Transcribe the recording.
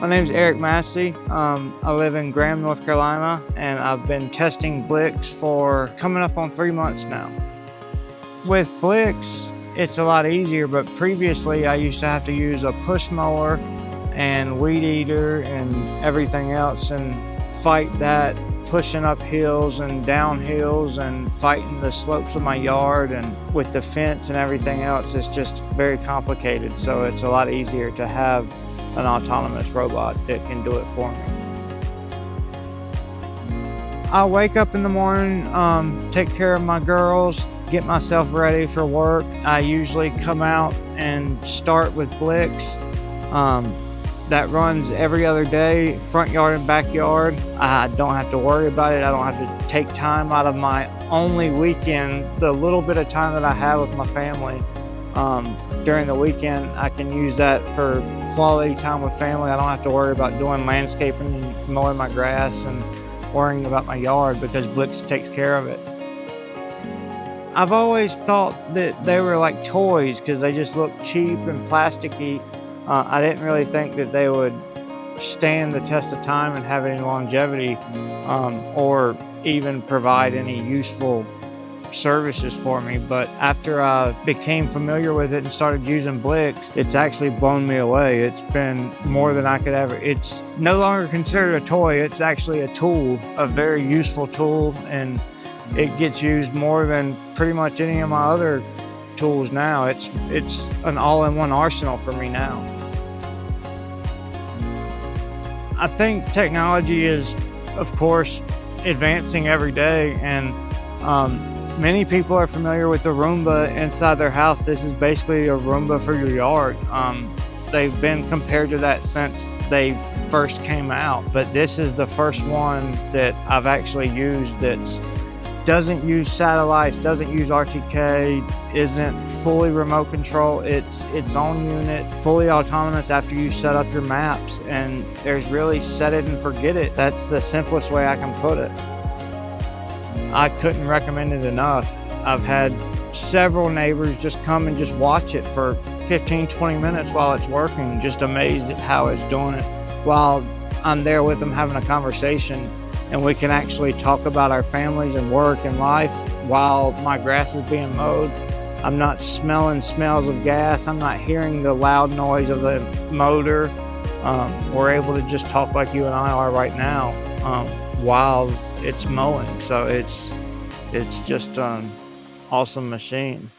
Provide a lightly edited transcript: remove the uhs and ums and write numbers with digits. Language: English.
My name's Eric Massey. I live in Graham, North Carolina, and I've been testing Blix for coming up on 3 months now. With Blix, it's a lot easier, but previously I used to have to use a push mower and weed eater and everything else and fight that, pushing up hills and down hills and fighting the slopes of my yard, and with the fence and everything else, it's just very complicated. So it's a lot easier to have an autonomous robot that can do it for me. I wake up in the morning, take care of my girls, get myself ready for work. I usually come out and start with Blix. That runs every other day, front yard and backyard. I don't have to worry about it. I don't have to take time out of my only weekend, the little bit of time that I have with my family. During the weekend, I can use that for quality time with family. I don't have to worry about doing landscaping and mowing my grass and worrying about my yard because Blix takes care of it. I've always thought that they were like toys because they just look cheap and plasticky. I didn't really think that they would stand the test of time and have any longevity, or even provide any useful services for me. But after I became familiar with it and started using Blix, it's actually blown me away. It's been more than I could ever. It's no longer considered a toy. It's actually a tool, a very useful tool, and it gets used more than pretty much any of my other tools now. It's an all-in-one arsenal for me now. I think technology is, of course, advancing every day, and many people are familiar with the Roomba inside their house. This is basically a Roomba for your yard. They've been compared to that since they first came out, but this is the first one that I've actually used that's doesn't use satellites, doesn't use RTK, isn't fully remote control. It's its own unit, fully autonomous after you set up your maps, and there's really set it and forget it. That's the simplest way I can put it. I couldn't recommend it enough. I've had several neighbors just come and just watch it for 15, 20 minutes while it's working, just amazed at how it's doing it while I'm there with them having a conversation. And we can actually talk about our families and work and life while my grass is being mowed. I'm not smelling smells of gas. I'm not hearing the loud noise of the motor. We're able to just talk like you and I are right now while it's mowing. So it's just an awesome machine.